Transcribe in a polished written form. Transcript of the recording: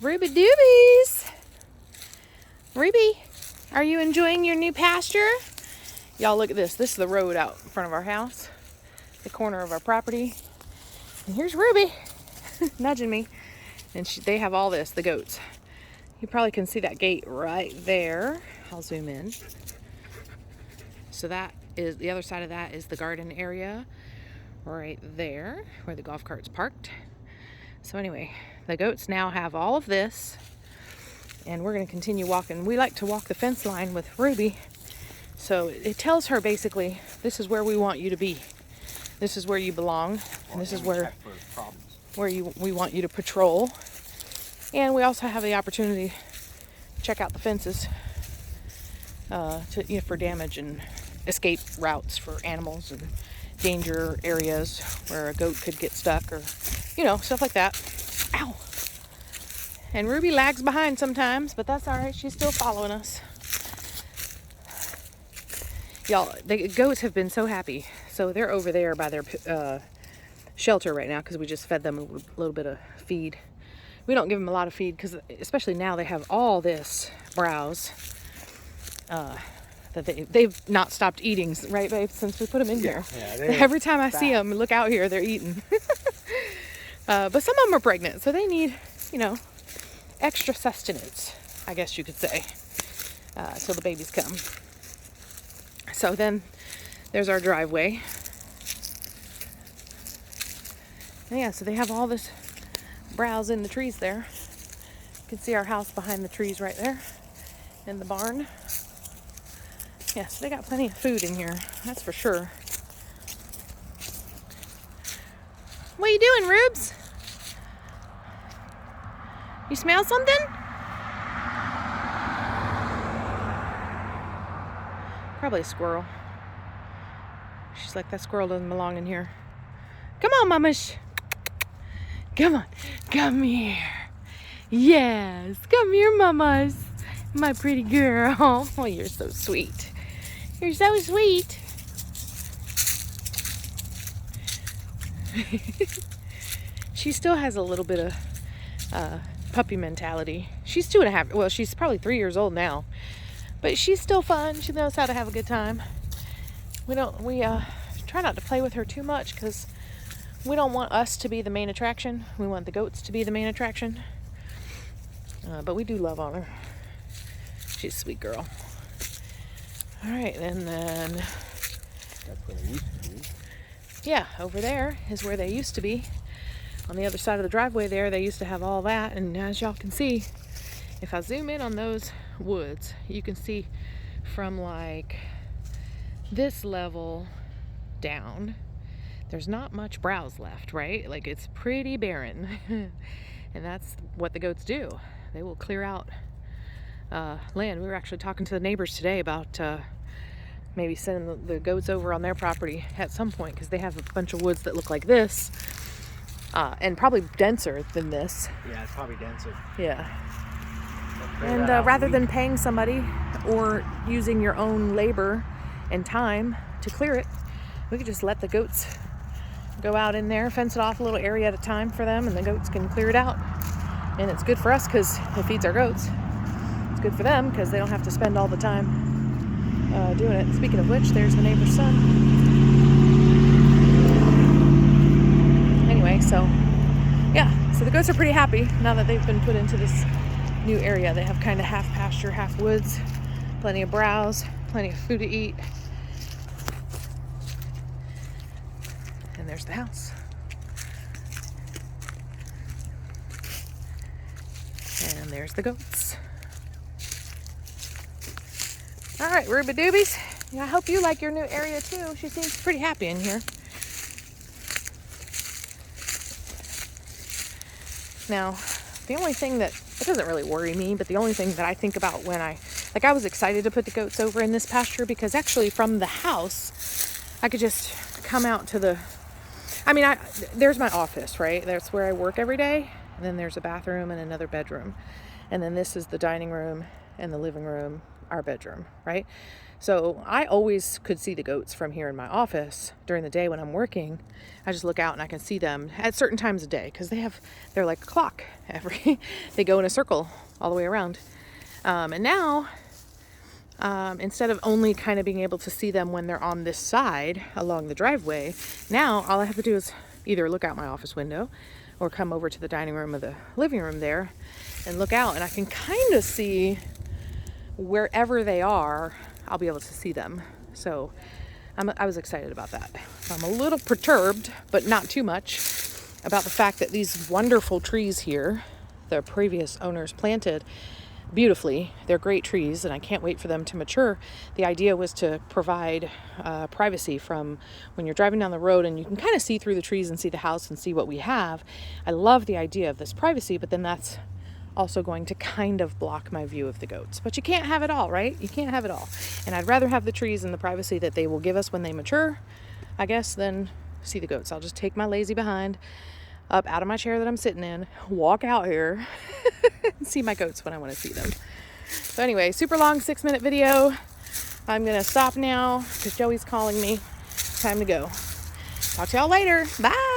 Ruby Doobies! Ruby, are you enjoying your new pasture? Y'all look at this. This is the road out in front of our house, the corner of our property. And here's Ruby nudging me. And they have all this, the goats. You probably can see that gate right there. I'll zoom in. So that is, the other side of that is the garden area right there where the golf cart's parked. So anyway, the goats now have all of this, and we're going to continue walking. We like to walk the fence line with Ruby, so it tells her basically, this is where we want you to be. This is where you belong, and this is where we want you to patrol. And we also have the opportunity to check out the fences for damage and escape routes for animals and danger areas where a goat could get stuck, or stuff like that. Ow! And Ruby lags behind sometimes, but that's all right. She's still following us. Y'all, the goats have been so happy. So they're over there by their shelter right now because we just fed them a little bit of feed. We don't give them a lot of feed because, especially now, they have all this browse that they've not stopped eating, right, babe, since we put them in here. Yeah, every time I see them, look out here, they're eating. But some of them are pregnant, so they need, extra sustenance, I guess you could say, till the babies come. So then there's our driveway. And yeah, so they have all this browse in the trees there. You can see our house behind the trees right there in the barn. Yeah, so they got plenty of food in here, that's for sure. What are you doing, Rubes? You smell something? Probably a squirrel. She's like, that squirrel doesn't belong in here. Come on, mamas. Come on. Come here. Yes. Come here, mamas. My pretty girl. Oh, you're so sweet. You're so sweet. She still has a little bit of puppy mentality. She's 2.5. Well, she's probably 3 years old now. But she's still fun. She knows how to have a good time. We try not to play with her too much because we don't want us to be the main attraction. We want the goats to be the main attraction. But we do love on her. She's a sweet girl. All right, and then... That's where they used to be. Yeah, over there is where they used to be. On the other side of the driveway there, they used to have all that. And as y'all can see, if I zoom in on those woods, you can see from like this level down, there's not much browse left, right? Like, it's pretty barren. And that's what the goats do. They will clear out land. We were actually talking to the neighbors today about maybe sending the goats over on their property at some point, because they have a bunch of woods that look like this, and probably denser than this. Yeah, it's probably denser. Yeah. And rather than paying somebody or using your own labor and time to clear it, we could just let the goats go out in there, fence it off a little area at a time for them, and the goats can clear it out. And it's good for us because it feeds our goats. It's good for them because they don't have to spend all the time doing it. Speaking of which, there's the neighbor's son. Anyway, so yeah, so the goats are pretty happy now that they've been put into this new area. They have kind of half pasture, half woods, plenty of browse, plenty of food to eat. And there's the house. And there's the goats. All right, Ruby Doobies. Yeah, I hope you like your new area too. She seems pretty happy in here. Now, the only thing that, it doesn't really worry me, but the only thing that I think about when I was excited to put the goats over in this pasture, because actually from the house, I could just come out to the, there's my office, right? That's where I work every day. And then there's a bathroom and another bedroom. And then this is the dining room and the living room, our bedroom, right? So I always could see the goats from here in my office during the day when I'm working. I just look out and I can see them at certain times of day because they're like a clock. They go in a circle all the way around. And now, instead of only kind of being able to see them when they're on this side along the driveway, now all I have to do is either look out my office window or come over to the dining room or the living room there and look out, and I can kind of see wherever they are. I'll be able to see them. So I was excited about that. I'm a little perturbed, but not too much, about the fact that these wonderful trees here, the previous owners planted beautifully. They're great trees, and I can't wait for them to mature. The idea was to provide privacy from when you're driving down the road and you can kind of see through the trees and see the house and see what we have. I love the idea of this privacy, but then that's also going to kind of block my view of the goats. But you can't have it all, right? You can't have it all. And I'd rather have the trees and the privacy that they will give us when they mature, I guess, than see the goats. I'll just take my lazy behind up out of my chair that I'm sitting in, walk out here, and see my goats when I want to see them. So anyway, super long 6-minute video. I'm going to stop now because Joey's calling me. Time to go. Talk to y'all later. Bye.